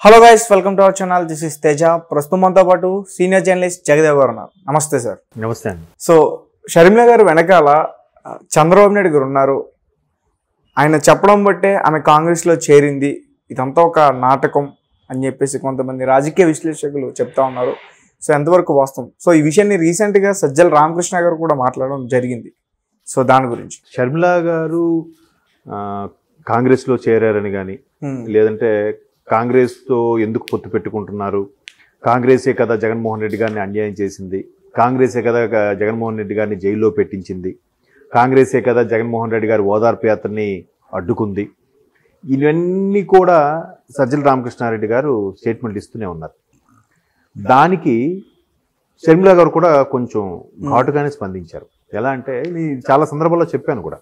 Hello guys, welcome to our channel. This is Teja. ప్రస్తుతం మనతో పాటు సీనియర్ జర్నలిస్ట్ జగదేవ్ గారు ఉన్నారు. నమస్తే సార్. నమస్తే అండి. సో షర్మిల గారు వెనకాల చంద్రబాబు నాయుడు గారు ఉన్నారు. ఆయన చెప్పడం బట్టే ఆమె కాంగ్రెస్లో చేరింది, ఇదంతా ఒక నాటకం అని చెప్పేసి కొంతమంది రాజకీయ విశ్లేషకులు చెప్తా ఉన్నారు. సో ఎంతవరకు వాస్తవం? సో ఈ విషయాన్ని రీసెంట్గా సజ్జల రామకృష్ణ గారు కూడా మాట్లాడడం జరిగింది. సో దాని గురించి షర్మిల గారు కాంగ్రెస్లో చేరారని కానీ, లేదంటే కాంగ్రెస్తో ఎందుకు పొత్తు పెట్టుకుంటున్నారు, కాంగ్రెసే కదా జగన్మోహన్ రెడ్డి గారిని అన్యాయం చేసింది, కాంగ్రెసే కదా జగన్మోహన్ రెడ్డి గారిని జైల్లో పెట్టించింది, కాంగ్రెసే కదా జగన్మోహన్ రెడ్డి గారి ఓదార్పు యాత్రని అడ్డుకుంది, ఇవన్నీ కూడా సజ్జల రామకృష్ణారెడ్డి గారు స్టేట్మెంట్ ఇస్తూనే ఉన్నారు. దానికి షర్మిల గారు కూడా కొంచెం ఘాటుగానే స్పందించారు. ఎలా అంటే, నేను చాలా సందర్భాల్లో చెప్పాను కూడా,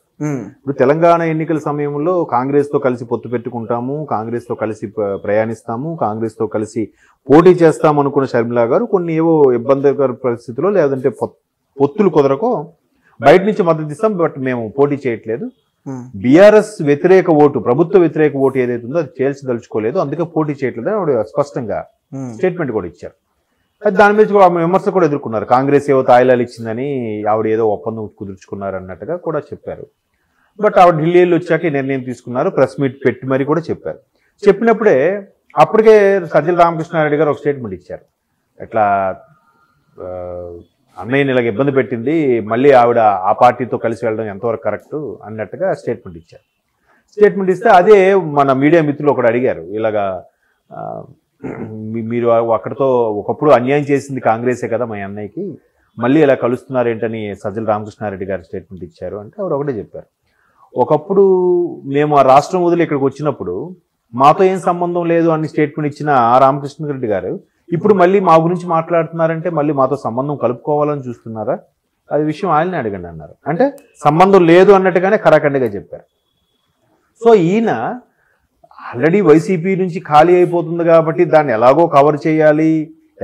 ఇప్పుడు తెలంగాణ ఎన్నికల సమయంలో కాంగ్రెస్తో కలిసి పొత్తు పెట్టుకుంటాము, కాంగ్రెస్తో కలిసి ప్రయాణిస్తాము, కాంగ్రెస్తో కలిసి పోటీ చేస్తాము అనుకున్న షర్మిల గారు కొన్ని ఏవో ఇబ్బందికర పరిస్థితుల్లో, లేదంటే పొత్తులు కుదరకో బయట నుంచి మద్దతు ఇస్తాం, బట్ మేము పోటీ చేయట్లేదు, బీఆర్ఎస్ వ్యతిరేక ఓటు, ప్రభుత్వ వ్యతిరేక ఓటు ఏదైతే ఉందో అది చేల్చదలుచుకోలేదు, అందుకే పోటీ చేయట్లేదు అని ఆవిడ స్పష్టంగా స్టేట్మెంట్ కూడా ఇచ్చారు. దాని మీద ఆమె విమర్శ కూడా ఎదుర్కొన్నారు. కాంగ్రెస్ ఏవో తాయిలాలు ఇచ్చిందని ఆవిడ ఏదో ఒప్పందం కుదుర్చుకున్నారు అన్నట్టుగా కూడా చెప్పారు. బట్ ఆవిడ ఢిల్లీలో వచ్చాక నిర్ణయం తీసుకున్నారు, ప్రెస్ మీట్ పెట్టి మరీ కూడా చెప్పారు. చెప్పినప్పుడే అప్పటికే సజ్జల రామకృష్ణారెడ్డి గారు ఒక స్టేట్మెంట్ ఇచ్చారు. ఎట్లా అన్నయ్యని ఇలాగ ఇబ్బంది పెట్టింది, మళ్ళీ ఆవిడ ఆ పార్టీతో కలిసి వెళ్ళడం ఎంతవరకు కరెక్ట్ అన్నట్టుగా స్టేట్మెంట్ ఇచ్చారు. స్టేట్మెంట్ ఇస్తే అదే మన మీడియా మిత్రులు ఒకటి అడిగారు, ఇలాగా మీరు అక్కడితో ఒకప్పుడు అన్యాయం చేసింది కాంగ్రెసే కదా మా అన్నయ్యకి, మళ్ళీ ఇలా కలుస్తున్నారేంటని సజ్జల రామకృష్ణారెడ్డి గారు స్టేట్మెంట్ ఇచ్చారు అంటే ఆవిడ ఒకటే చెప్పారు, ఒకప్పుడు మేము ఆ రాష్ట్రం వదిలి ఇక్కడికి వచ్చినప్పుడు మాతో ఏం సంబంధం లేదు అని స్టేట్మెంట్ ఇచ్చిన రామకృష్ణారెడ్డి గారు ఇప్పుడు మళ్ళీ మా గురించి మాట్లాడుతున్నారంటే మళ్ళీ మాతో సంబంధం కలుపుకోవాలని చూస్తున్నారా, అది విషయం ఆయననే అడగండి అన్నారు. అంటే సంబంధం లేదు అన్నట్టుగానే కరాఖండిగా చెప్పారు. సో ఈయన ఆల్రెడీ వైసీపీ నుంచి ఖాళీ అయిపోతుంది కాబట్టి దాన్ని ఎలాగో కవర్ చేయాలి,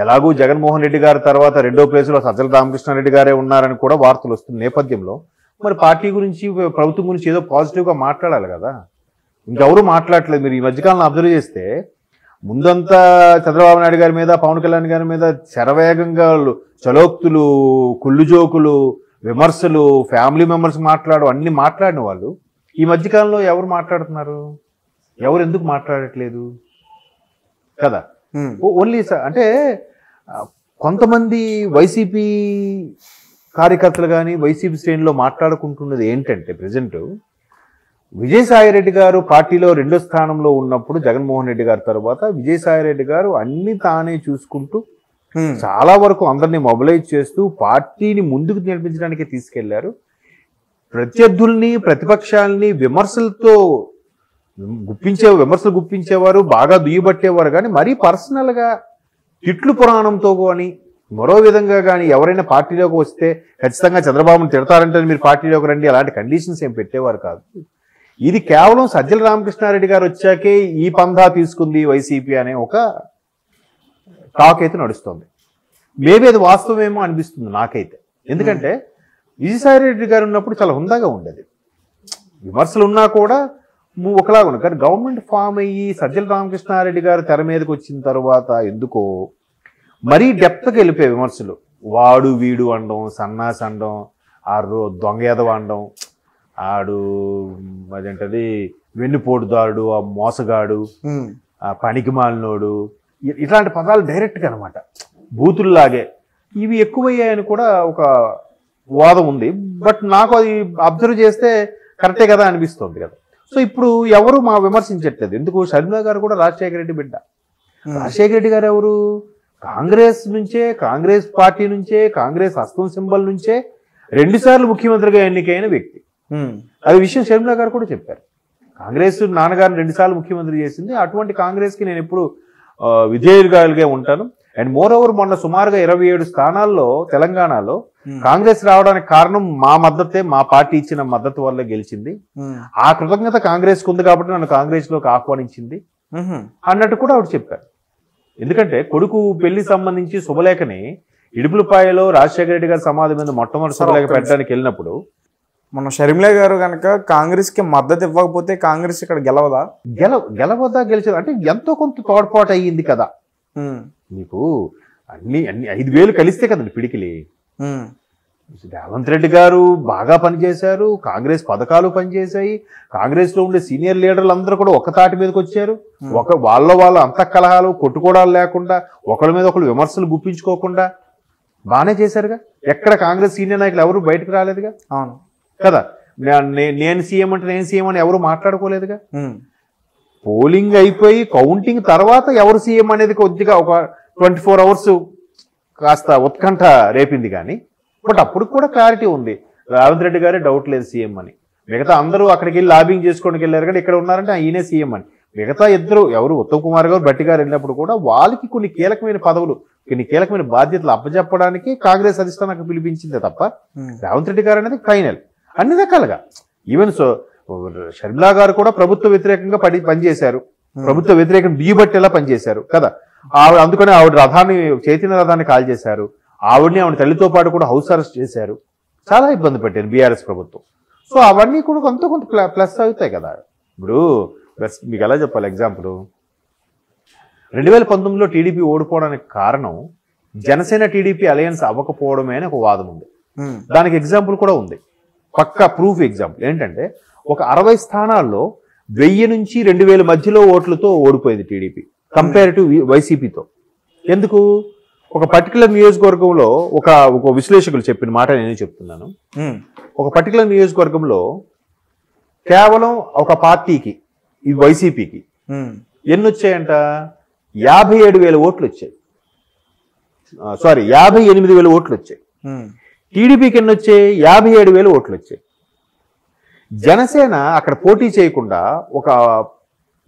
ఎలాగో జగన్మోహన్ రెడ్డి గారి తర్వాత రెండో ప్లేస్లో సజ్జల రామకృష్ణారెడ్డి గారే ఉన్నారని కూడా వార్తలు వస్తున్న నేపథ్యంలో మరి పార్టీ గురించి, ప్రభుత్వం గురించి ఏదో పాజిటివ్గా మాట్లాడాలి కదా. ఇంకెవరూ మాట్లాడలేదు. మీరు ఈ మధ్యకాలంలో అబ్జర్వ్ చేస్తే ముందంతా చంద్రబాబు నాయుడు గారి మీద, పవన్ కళ్యాణ్ గారి మీద శరవేగంగా చలోక్తులు, కుళ్ళు జోకులు, విమర్శలు, ఫ్యామిలీ మెంబర్స్ అన్ని మాట్లాడిన వాళ్ళు ఈ మధ్యకాలంలో ఎవరు మాట్లాడుతున్నారు, ఎవరు ఎందుకు మాట్లాడట్లేదు కదా. ఓన్లీ అంటే కొంతమంది వైసీపీ కార్యకర్తలు కానీ వైసీపీ శ్రేణిలో మాట్లాడుకుంటున్నది ఏంటంటే, ప్రజెంట్ విజయసాయిరెడ్డి గారు పార్టీలో రెండో స్థానంలో ఉన్నప్పుడు జగన్మోహన్ రెడ్డి గారి తర్వాత విజయసాయిరెడ్డి గారు అన్ని తానే చూసుకుంటూ చాలా వరకు అందరినీ మొబిలైజ్ చేస్తూ పార్టీని ముందుకు నడిపించడానికి తీసుకెళ్లారు. ప్రత్యర్థుల్ని, ప్రతిపక్షాలని విమర్శలు గుప్పించేవారు, బాగా దుయ్యబట్టేవారు. కానీ మరీ పర్సనల్గా తిట్లు పురాణంతో కానీ మరో విధంగా కానీ ఎవరైనా పార్టీలోకి వస్తే ఖచ్చితంగా చంద్రబాబుని తిడతారంటే మీరు పార్టీలోకి రండి, అలాంటి కండిషన్స్ ఏం పెట్టేవారు కాదు. ఇది కేవలం సజ్జల రామకృష్ణారెడ్డి గారు వచ్చాకే ఈ పందా తీసుకుంది వైసీపీ అనే ఒక టాక్ అయితే నడుస్తుంది. మేబీ అది వాస్తవమేమో అనిపిస్తుంది నాకైతే. ఎందుకంటే విజయసాయిరెడ్డి గారు ఉన్నప్పుడు చాలా హుందాగా ఉండేది, విమర్శలు ఉన్నా కూడా ఒకలాగా ఉంది. కానీ గవర్నమెంట్ ఫామ్ అయ్యి సజ్జల రామకృష్ణారెడ్డి గారు తెర మీదకి వచ్చిన తర్వాత ఎందుకో మరీ డెప్త్కి వెళ్ళిపోయే విమర్శలు, వాడు వీడు అనడం, సన్నాసి అనడం, దొంగ ఎదవ అనడం, ఆడు అదేంటది వెన్నుపోటుదారుడు, ఆ మోసగాడు, ఆ పనికి మాలినోడు, ఇట్లాంటి పదాలు డైరెక్ట్గా అనమాట బూతుల్లాగే ఇవి ఎక్కువయ్యాయని కూడా ఒక వాదం ఉంది. బట్ నాకు అది అబ్జర్వ్ చేస్తే కరెక్టే కదా అనిపిస్తుంది కదా. సో ఇప్పుడు ఎవరు విమర్శించట్లేదు. ఎందుకు? షర్మిల గారు కూడా రాజశేఖర రెడ్డి బిడ్డ. రాజశేఖర రెడ్డి గారు ఎవరు? కాంగ్రెస్ నుంచే, కాంగ్రెస్ పార్టీ నుంచే, కాంగ్రెస్ హస్తం సింబల్ నుంచే 2 సార్లు ముఖ్యమంత్రిగా ఎన్నికైన వ్యక్తి. అది విషయం షర్మిల గారు కూడా చెప్పారు. కాంగ్రెస్ నాన్నగారిని 2 సార్లు ముఖ్యమంత్రి చేసింది. అటువంటి కాంగ్రెస్కి నేను ఎప్పుడు విజయులుగా ఉంటాను. అండ్ మోర్ ఓవర్ మొన్న సుమారుగా 27 స్థానాల్లో తెలంగాణలో కాంగ్రెస్ రావడానికి కారణం మా మద్దతే, మా పార్టీ ఇచ్చిన మద్దతు వల్ల గెలిచింది. ఆ కృతజ్ఞత కాంగ్రెస్ ఉంది కాబట్టి నన్ను కాంగ్రెస్ లోకి ఆహ్వానించింది అన్నట్టు కూడా ఆవిడ చెప్పారు. ఎందుకంటే కొడుకు పెళ్లి సంబంధించి శుభలేఖని ఇడుపులపాయలో రాజశేఖర రెడ్డి గారి సమాధి మీద మొట్టమొదటి శుభలేఖ పెట్టడానికి వెళ్ళినప్పుడు మన షర్మిల గారు కనుక కాంగ్రెస్కి మద్దతు ఇవ్వకపోతే కాంగ్రెస్ ఇక్కడ గెలవదా? గెలవదా గెలిచదు అంటే ఎంతో కొంత తోడ్పాటు అయ్యింది కదా. మీకు అన్ని 5,000 కలిస్తే కదండి పిడికిలి. రేవంత్ రెడ్డి గారు బాగా పనిచేశారు, కాంగ్రెస్ పథకాలు పనిచేశాయి, కాంగ్రెస్ లో ఉండే సీనియర్ లీడర్లు అందరూ కూడా ఒక తాటి మీదకి వచ్చారు. వాళ్ళ అంతఃకలహాలు కొట్టుకోవడాలు లేకుండా, ఒకళ్ళ మీద ఒకళ్ళు విమర్శలు గుప్పించుకోకుండా బాగానే చేశారుగా. ఎక్కడ కాంగ్రెస్ సీనియర్ నాయకులు ఎవరు బయటకు రాలేదుగా. అవును కదా, నేను సీఎం అంటే నేను సీఎం అని ఎవరు మాట్లాడుకోలేదుగా. పోలింగ్ అయిపోయి కౌంటింగ్ తర్వాత ఎవరు సీఎం అనేది కొద్దిగా ఒక 24 hours కాస్త ఉత్కంఠ రేపింది కానీ, బట్ అప్పుడు కూడా క్లారిటీ ఉంది, రేవంత్ రెడ్డి గారే డౌట్ లేదు సీఎం అని. మిగతా అందరూ అక్కడికి వెళ్ళి లాబింగ్ చేసుకోవడానికి వెళ్ళారు కానీ ఇక్కడ ఉన్నారంటే ఈయనే సీఎం అని. మిగతా ఇద్దరు ఎవరు ఉత్తమ్ కుమార్ గారు, భట్టి గారు వెళ్ళినప్పుడు కూడా వాళ్ళకి కొన్ని కీలకమైన పదవులు, కొన్ని కీలకమైన బాధ్యతలు అప్పచెప్పడానికి కాంగ్రెస్ అధిష్టానానికి పిలిపించిందే తప్ప రేవంత్ రెడ్డి గారు అనేది ఫైనల్ అన్ని రకాలుగా. ఈవెన్ షర్మిల గారు కూడా ప్రభుత్వ వ్యతిరేకంగా పనిచేశారు, ప్రభుత్వ వ్యతిరేకం బీబట్టేలా పనిచేశారు కదా. అందుకని ఆవిడ చైతన్య రథాన్ని కాల్ చేశారు, ఆవిడ తల్లితో పాటు కూడా హౌస్ అరెస్ట్ చేశారు, చాలా ఇబ్బంది పెట్టారు బీఆర్ఎస్ ప్రభుత్వం. సో అవన్నీ కూడా కొంత ప్లస్ అవుతాయి కదా. ఇప్పుడు మీకు ఎలా చెప్పాలి, ఎగ్జాంపుల్ 2019లో టీడీపీ ఓడిపోవడానికి కారణం జనసేన టీడీపీ అలయన్స్ అవ్వకపోవడమే అని ఒక వాదం ఉంది. దానికి ఎగ్జాంపుల్ కూడా ఉంది, పక్కా ప్రూఫ్ ఎగ్జాంపుల్ ఏంటంటే, ఒక 60 స్థానాల్లో 1000 నుంచి 2000 మధ్యలో ఓట్లతో ఓడిపోయింది టీడీపీ కంపేరిటివ్ వైసీపీతో. ఎందుకు? ఒక పర్టికులర్ నియోజకవర్గంలో ఒక విశ్లేషకులు చెప్పిన మాట నేను చెప్తున్నాను. ఒక పర్టికులర్ నియోజకవర్గంలో కేవలం ఒక పార్టీకి, ఈ వైసీపీకి ఎన్ని వచ్చాయంట? 57,000 ఓట్లు వచ్చాయి. 58,000 ఓట్లు వచ్చాయి. టీడీపీకి ఎన్ని వచ్చాయి? 57,000 ఓట్లు వచ్చాయి. జనసేన అక్కడ పోటీ చేయకుండా ఒక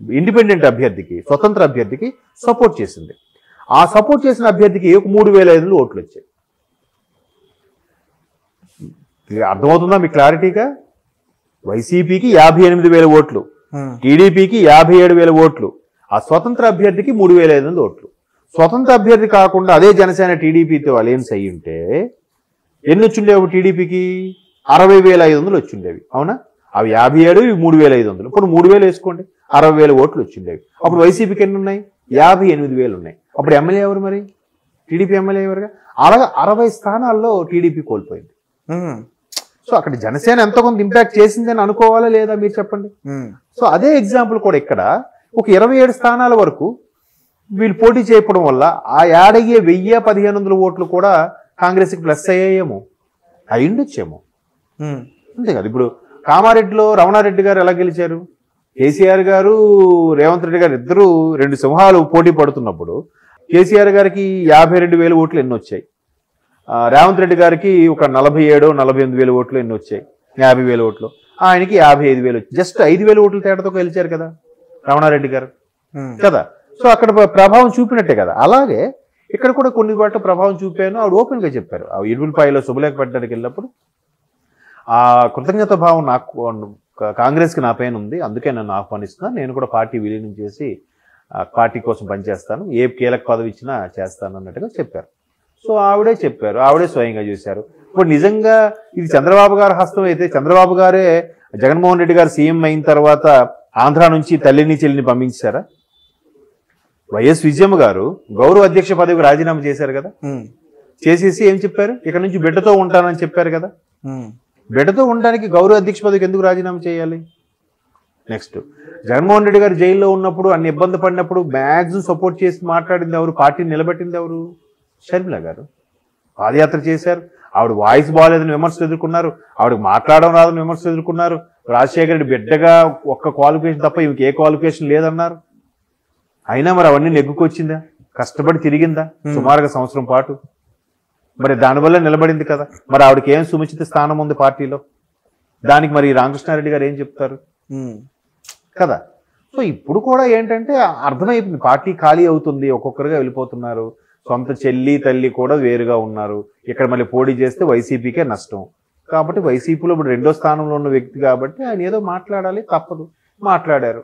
ఇండిపెండెంట్ అభ్యర్థికి, స్వతంత్ర అభ్యర్థికి సపోర్ట్ చేసింది. ఆ సపోర్ట్ చేసిన అభ్యర్థికి 3,500 ఓట్లు వచ్చాయి. అర్థమవుతుందా మీకు క్లారిటీగా? వైసీపీకి 58,000 ఓట్లు, టీడీపీకి 57,000 ఓట్లు, ఆ స్వతంత్ర అభ్యర్థికి 3,500 ఓట్లు. స్వతంత్ర అభ్యర్థి కాకుండా అదే జనసేన టీడీపీతో అలయన్స్ అయ్యి ఉంటే ఎన్ని వచ్చిండేవి? టీడీపీకి 60,500 వచ్చిండేవి. అవునా? అవి 57, ఇవి 3,500. ఇప్పుడు 3,000 వేసుకోండి, 60,000 ఓట్లు వచ్చిండేవి. అప్పుడు వైసీపీకి ఎన్ని ఉన్నాయి? 58,000 ఉన్నాయి. అప్పుడు ఎమ్మెల్యే ఎవరు మరి? టీడీపీ ఎమ్మెల్యే ఎవరుగా? అలాగా 60 స్థానాల్లో టీడీపీ కోల్పోయింది. సో అక్కడ జనసేన ఎంతో కొంత ఇంపాక్ట్ చేసిందని అనుకోవాలా లేదా మీరు చెప్పండి. సో అదే ఎగ్జాంపుల్ కూడా ఇక్కడ ఒక 27 స్థానాల వరకు వీళ్ళు పోటీ చేయడం వల్ల ఆ యాడయ్యే 1,000-1,500 ఓట్లు కూడా కాంగ్రెస్కి ప్లస్ అయ్యాయేమో, అయ్యుండొచ్చేమో. అంతే కదా. ఇప్పుడు కామారెడ్డిలో రమణారెడ్డి గారు ఎలా గెలిచారు? కేసీఆర్ గారు, రేవంత్ రెడ్డి గారు ఇద్దరు 2 సింహాలు పోటీ పడుతున్నప్పుడు కేసీఆర్ గారికి 52,000 ఓట్లు ఎన్ని వచ్చాయి, రేవంత్ రెడ్డి గారికి ఒక 47-48,000 ఓట్లు ఎన్ని వచ్చాయి, 50,000 ఓట్లు, ఆయనకి 55,000 వచ్చాయి. జస్ట్ 5,000 ఓట్ల తేడాతో గెలిచారు కదా రమణారెడ్డి గారు కదా. సో అక్కడ ప్రభావం చూపినట్టే కదా. అలాగే ఇక్కడ కూడా కొన్ని వాటి ప్రభావం చూపాను. ఆవిడ ఓపెన్గా చెప్పారు. ఆ ఇడుపులపాయలో శుభలేఖ పెట్టడానికి వెళ్ళినప్పుడు ఆ కృతజ్ఞత భావం నాకు కాంగ్రెస్కి నా పైన ఉంది, అందుకే నన్ను ఆహ్వానిస్తున్నాను, నేను కూడా పార్టీ విలీనం చేసి పార్టీ కోసం పనిచేస్తాను, ఏ కీలక పదవి ఇచ్చినా చేస్తాను అన్నట్టుగా చెప్పారు. సో ఆవిడే చెప్పారు, ఆవిడే స్వయంగా చూశారు. ఇప్పుడు నిజంగా ఇది చంద్రబాబు గారి హస్తం అయితే, చంద్రబాబు గారే జగన్మోహన్ రెడ్డి గారు సీఎం అయిన తర్వాత ఆంధ్ర నుంచి తల్లిని చెల్లిని పంపించారా? వైఎస్ విజయమ్మ గారు గౌరవ అధ్యక్ష పదవికి రాజీనామా చేశారు కదా. చేసేసి ఏం చెప్పారు? ఇక్కడ నుంచి బిడ్డతో ఉంటానని చెప్పారు కదా. బిడ్డతో ఉండడానికి గౌరవ అధ్యక్ష పదవికి ఎందుకు రాజీనామా చేయాలి? నెక్స్ట్, జగన్మోహన్ రెడ్డి గారు జైల్లో ఉన్నప్పుడు, అన్ని ఇబ్బంది పడినప్పుడు మ్యాక్సిమం సపోర్ట్ చేసి మాట్లాడింది ఎవరు? పార్టీని నిలబెట్టింది ఎవరు? షర్మిల గారు. పాదయాత్ర చేశారు, ఆవిడ వాయిస్ బాగాలేదని విమర్శలు ఎదుర్కొన్నారు, ఆవిడకి మాట్లాడడం రాదని విమర్శలు ఎదుర్కొన్నారు. రాజశేఖర రెడ్డి బిడ్డగా ఒక్క క్వాలిఫికేషన్ తప్ప ఇంకే క్వాలిఫికేషన్ లేదన్నారు. అయినా మరి అవన్నీ నెగ్గుకొచ్చిందా? కష్టపడి తిరిగిందా సుమారుగా సంవత్సరం పాటు? మరి దానివల్ల నిలబడింది కదా. మరి ఆవిడకి ఏం సుముచిత స్థానం ఉంది పార్టీలో? దానికి మరి రామకృష్ణారెడ్డి గారు ఏం చెప్తారు కదా. సో ఇప్పుడు కూడా ఏంటంటే అర్థమైపోయింది, పార్టీ ఖాళీ అవుతుంది, ఒక్కొక్కరుగా వెళ్ళిపోతున్నారు, సొంత చెల్లి తల్లి కూడా వేరుగా ఉన్నారు. ఇక్కడ మళ్ళీ పోటీ చేస్తే వైసీపీకే నష్టం. కాబట్టి వైసీపీలో ఇప్పుడు 2వ స్థానంలో ఉన్న వ్యక్తి కాబట్టి ఆయన ఏదో మాట్లాడాలి, తప్పదు, మాట్లాడారు.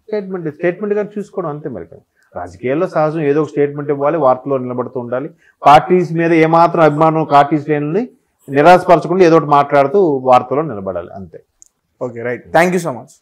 స్టేట్మెంట్ గారు చూసుకోవడం అంతే. మరి రాజకీయాల్లో సహజం ఏదో ఒక స్టేట్మెంట్ ఇవ్వాలి, వార్తలో నిలబడుతూ ఉండాలి. పార్టీస్ మీద ఏమాత్రం అభిమానం పార్టీ శ్రేణుల్ని నిరాశపరచకుండా ఏదో ఒకటి మాట్లాడుతూ వార్తలో నిలబడాలి అంతే. Okay right, thank you so much.